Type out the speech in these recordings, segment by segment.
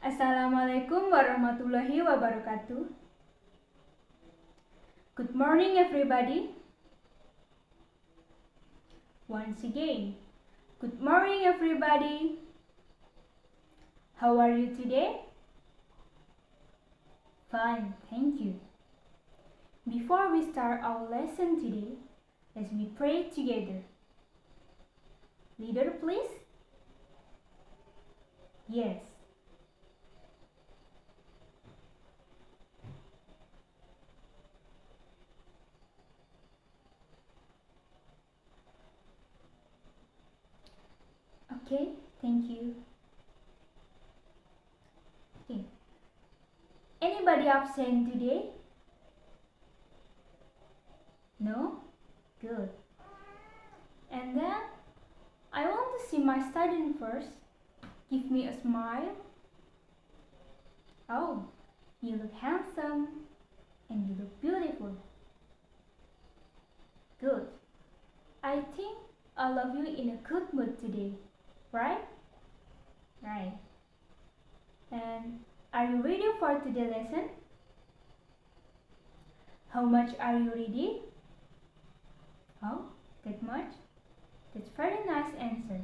Assalamualaikum warahmatullahi wabarakatuh. Good morning, everybody. Once again, good morning, everybody. How are you today? Fine, thank you. Before we start our lesson today, let me pray together. Leader, please. Yes. Okay, thank you. Okay. Anybody absent today? No? Good. And then, I want to see my student first. Give me a smile. Oh, you look handsome and you look beautiful. Good. I think all of you in a good mood today, right? Right. And are you ready for today's lesson? How much are you ready? Oh, that much? That's very nice answer.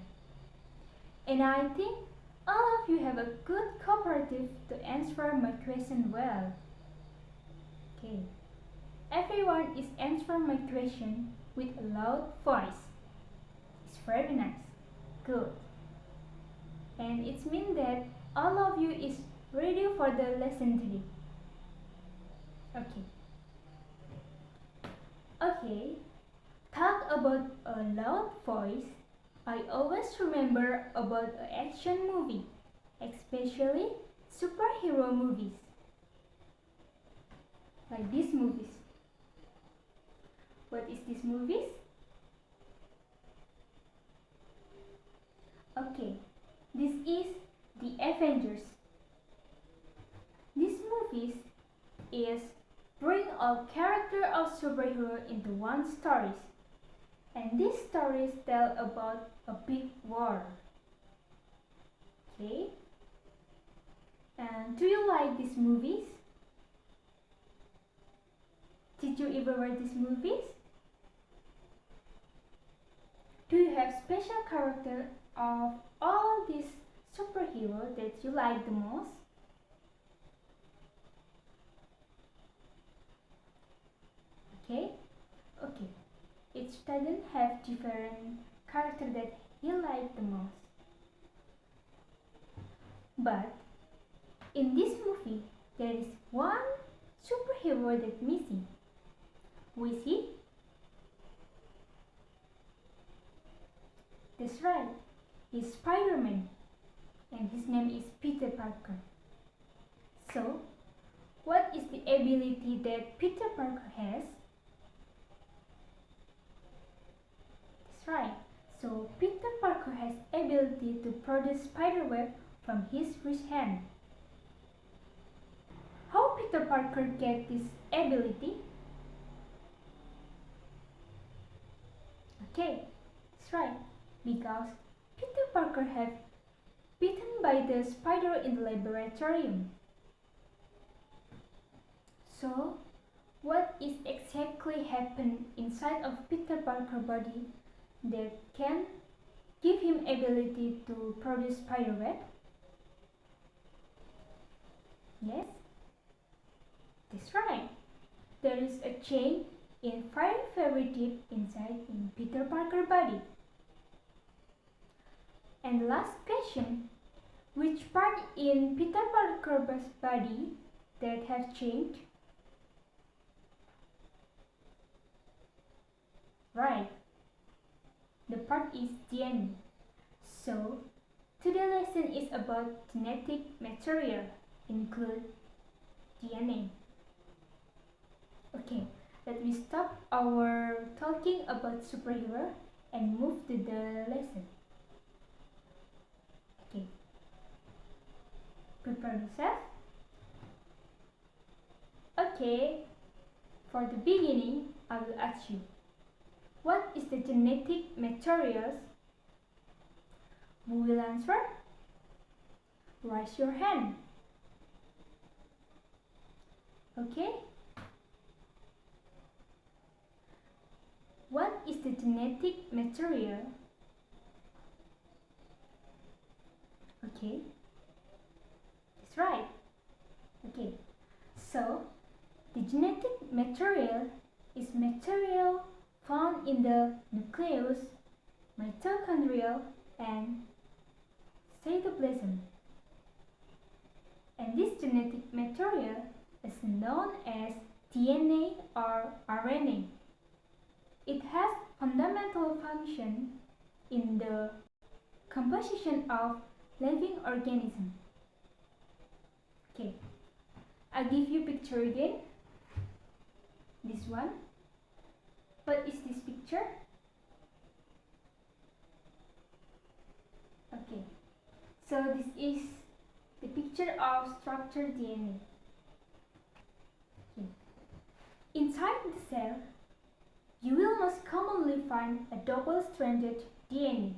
And I think all of you have a good cooperative to answer my question well. Okay. Everyone is answering my question with a loud voice. It's very nice. Good. And it means that all of you is ready for the lesson today. Okay. Okay. Talk about a loud voice. I always remember about an action movie, especially superhero movies. Like these movies. What is these movies? Okay, this is the Avengers. These movies is bring all character of superhero into one stories. And these stories tell about a big war. Okay? And do you like these movies? Did you ever watch these movies? Do you have special character of all these superheroes that you like the most? Okay? Okay. Each student have different character that he like the most. But in this movie, there is one superhero that missing. Who is he? That's right. He's Spider-Man. And his name is Peter Parker. So, what is the ability that Peter Parker has? That's right. So, Peter Parker has ability to produce spiderweb from his wrist hand. How Peter Parker get this ability? Okay, that's right. Because Peter Parker had bitten by the spider in the laboratorium. So, what is exactly happened inside of Peter Parker's body that can give him ability to produce spiderweb? Yes, that's right. There is a chain in very deep inside in Peter Parker's body. And the last question, which part in Peter Parker's body that have changed? Right, the part is DNA. So, today's lesson is about genetic material, include DNA. Okay, let me stop our talking about superhero and move to the lesson. Okay, prepare yourself. Okay, for the beginning, I will ask you, what is the genetic materials? Who will answer? Raise your hand. Okay? What is the genetic material? Okay, that's right. Okay, so the genetic material is material found in the nucleus, mitochondria, and cytoplasm. And this genetic material is known as DNA or RNA. It has fundamental function in the composition of living organisms. Okay, I give you picture again. This one. What is this picture? Okay, so this is the picture of structured DNA. Okay. Inside the cell, you will most commonly find a double-stranded DNA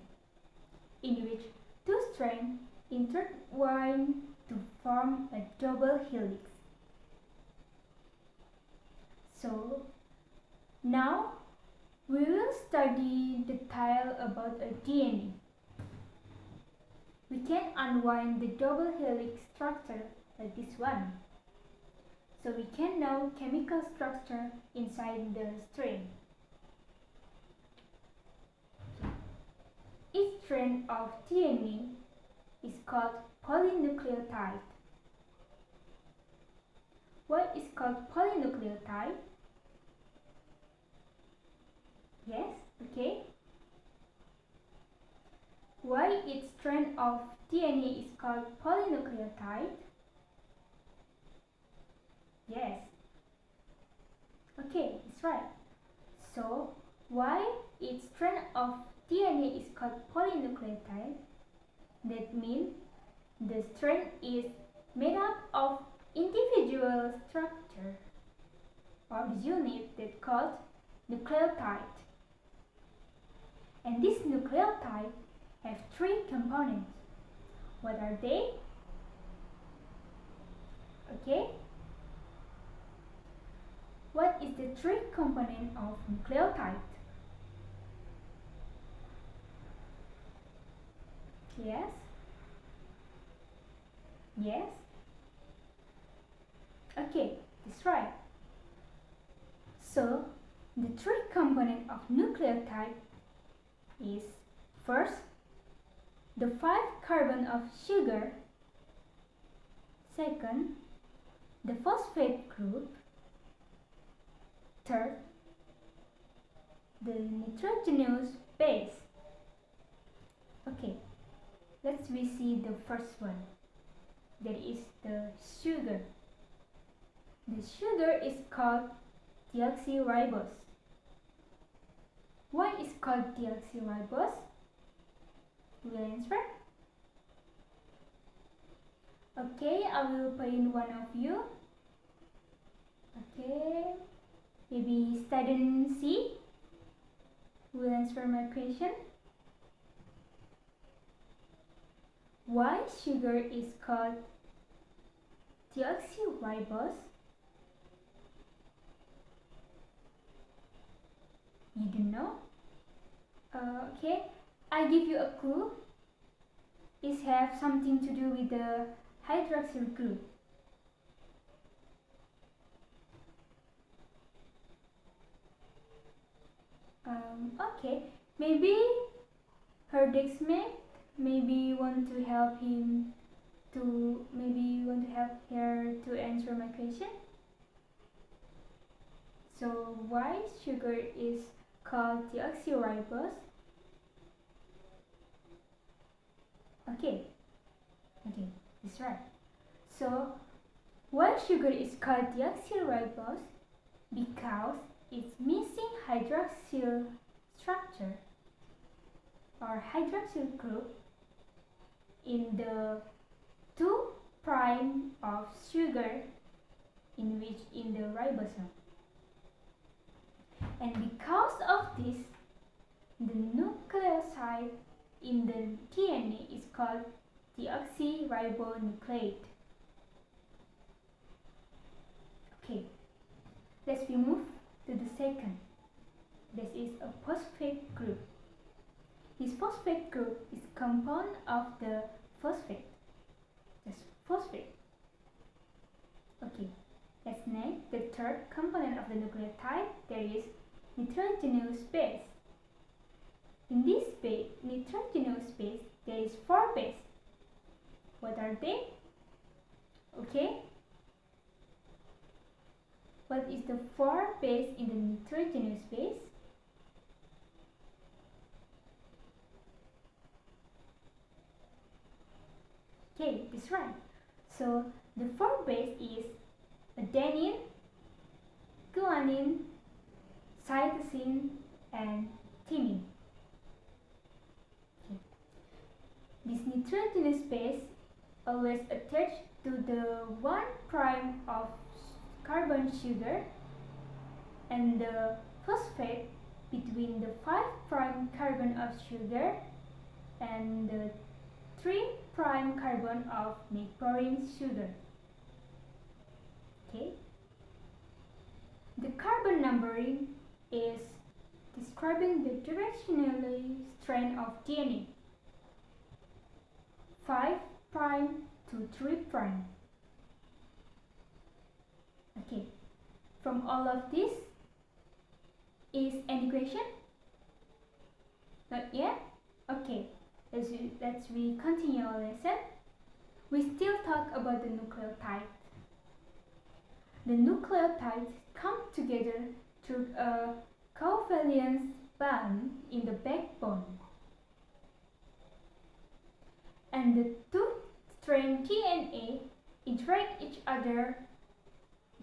in which two strands intertwine to form a double helix. So, now we will study detail about a DNA. We can unwind the double helix structure like this one. So we can know chemical structure inside the strand. Each strand of DNA is called polynucleotide. What is called polynucleotide? Yes, okay. Why each strand of DNA is called polynucleotide? Yes. Okay, that's right. So, why each strand of DNA is called polynucleotide? That means the strand is made up of individual structure or unit that called nucleotide. And this nucleotide have three components. What are they? Okay. What is the three component of nucleotide? Yes. Yes. Okay, that's right. So, the three component of nucleotide is first, the 5 carbon of sugar, second, the phosphate group, third, the nitrogenous base. Okay, let's see the first one. That is the sugar. The sugar is called deoxyribose. Why is called deoxyribose? Will answer? Okay, I will point one of you. Okay, maybe student C will answer my question. Why sugar is called deoxyribose? You don't know? Okay, I give you a clue. It has something to do with the hydroxyl group. Okay, maybe her deskmate maybe want to help him to her to answer my question. So why sugar is called deoxyribose? Okay, that's right. So why sugar is called deoxyribose? Because it's missing hydroxyl structure or hydroxyl group in the 2' of sugar in the ribosome. And because of this, the nucleoside in the DNA is called deoxyribonucleic. Okay, let's move to the second. This is a phosphate group. This phosphate group is compound of the phosphate. That's phosphate. Okay, let's name the third component of the nucleotide. There is nitrogenous base. In this nitrogenous base, there is 4 bases. What are they? Okay. What is the 4 base in the nitrogenous base? Okay, that's right. So the 4 base is adenine, guanine, cytosine, and thymine. Okay. This nitrogenous base always attached to the 1' of carbon sugar and the phosphate between the 5' carbon of sugar and the 3' carbon of neighboring sugar. Okay. The carbon numbering is describing the directional strand of DNA. 5' to 3'. Okay. From all of this, is any question? Not yet? Okay. Let's we continue our lesson. We still talk about the nucleotide. The nucleotides come together through a covalent bond in the backbone. And the two strands DNA interact each other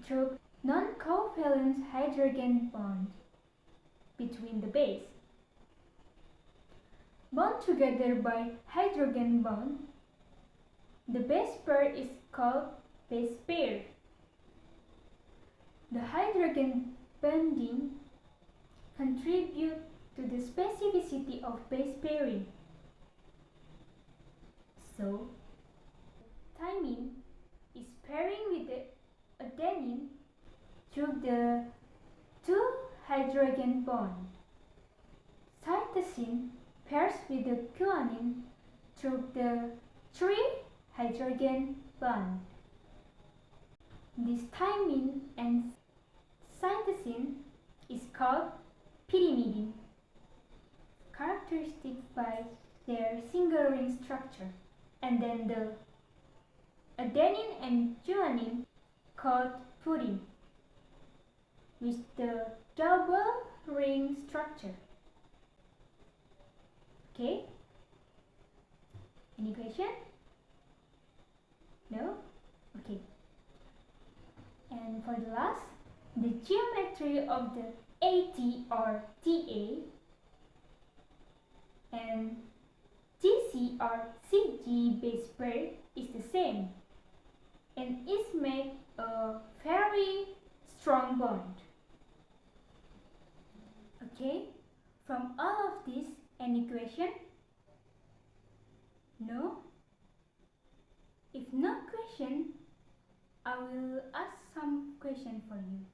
through non-covalent hydrogen bond between the base. Bound together by hydrogen bond, the base pair is called base pair. The hydrogen bonding contributes to the specificity of base pairing. So, thymine is pairing with the adenine through the 2 hydrogen bond. Cytosine pairs with the guanine through the 3 hydrogen bond. This thymine and cytosine is called pyrimidine, characteristic by their single ring structure. And then the adenine and guanine called purine, with the double ring structure. Okay? Any question? No? Okay. And for the last, the geometry of the AT or TA and GC or CG base pair is the same and is made a very strong bond. Okay, from all of this, any question? No? If no question, I will ask some question for you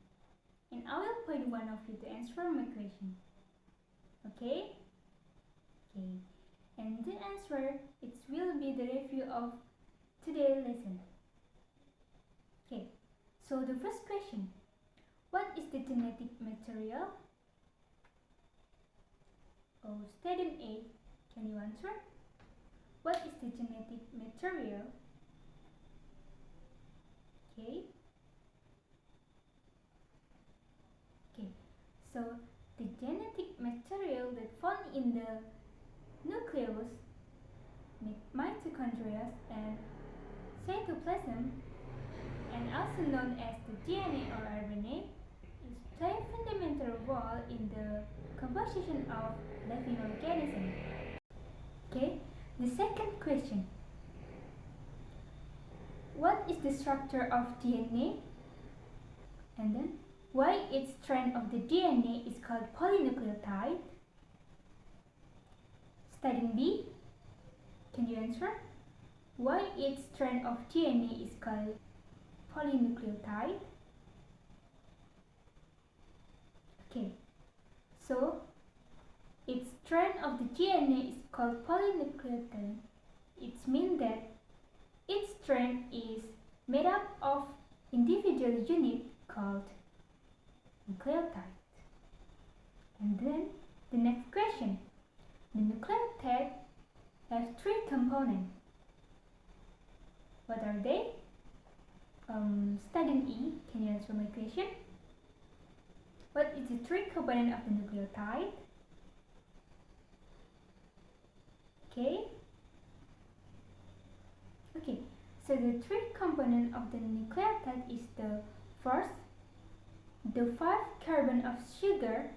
and I will point one of you to answer my question. Okay? Okay. And the answer, it will be the review of today's lesson. Okay, so the first question, what is the genetic material? Oh, student A, can you answer? What is the genetic material? Okay. Okay, so the genetic material that found in the nucleus, mitochondria, and cytoplasm, and also known as the DNA or RNA, is play a fundamental role in the composition of living organisms. Okay, the second question. What is the structure of DNA? And then, why each strand of the DNA is called polynucleotide? Studying B, can you answer? Why each strand of DNA is called polynucleotide? Okay, so its strand of the DNA is called polynucleotide. It means that each strand is made up of individual units called nucleotide. And then the next question. The nucleotide has 3 components. What are they? Student E, can you answer my question? What is the 3 component of the nucleotide? Okay, so the 3 component of the nucleotide is the first, the 5 carbon of sugar,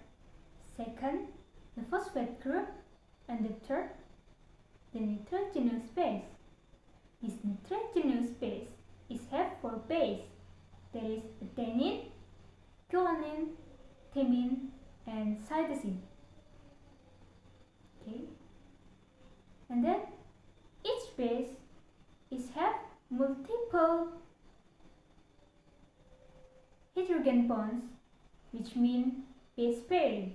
second, the phosphate group, and the third, the nitrogenous base. This nitrogenous base is have 4 base. There is adenine, guanine, thymine, and cytosine. Okay, and then each base is have multiple hydrogen bonds, which mean base pairing.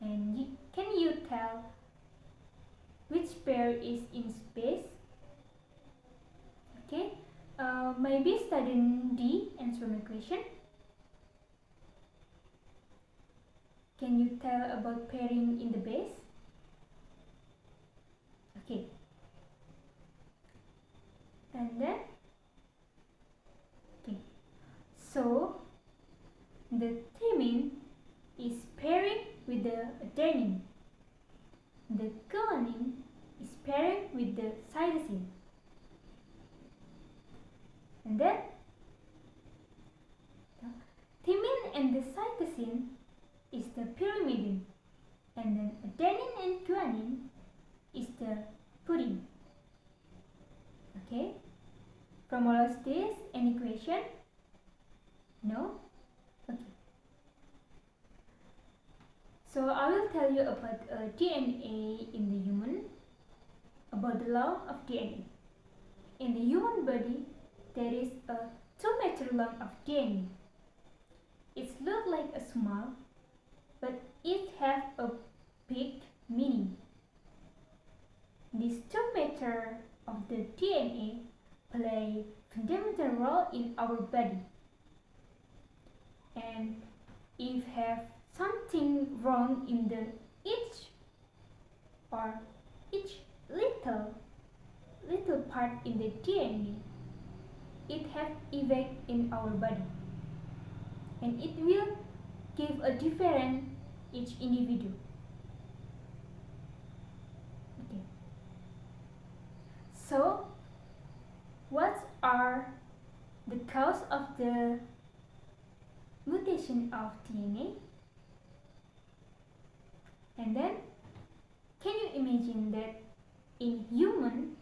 And can you tell which pair is in space? Okay, maybe student D answer my question. Can you tell about pairing in the base? Okay, and then so the thymine is pairing with the adenine. The guanine is pairing with the cytosine. And then thymine and the cytosine is the pyrimidine. And then adenine and guanine is the purine. Okay? From all of this, any question? No? Okay. So I will tell you about DNA in the human, about the law of DNA. In the human body, there is a 2-meter long of DNA. It looks like a small, but it has a big meaning. This 2 meter of the DNA play fundamental role in our body. And if have something wrong in the each little part in the DNA, it have effect in our body, and it will give a different each individual. Okay. So, what are the cause of the mutation of DNA? And then, can you imagine that in human,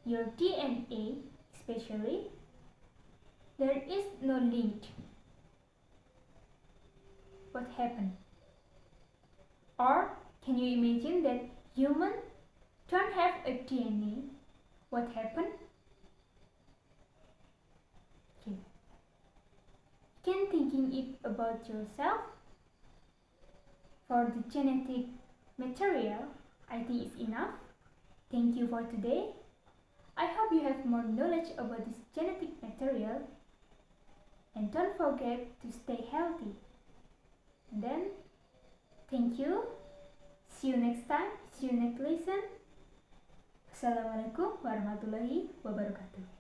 your DNA especially, there is no link? What happened? Or can you imagine that human don't have a DNA? What happened? Okay. Can thinking it about yourself? For the genetic material, I think it's enough. Thank you for today. I hope you have more knowledge about this genetic material. And don't forget to stay healthy. And then, thank you. See you next time. See you next lesson. Assalamualaikum warahmatullahi wabarakatuh.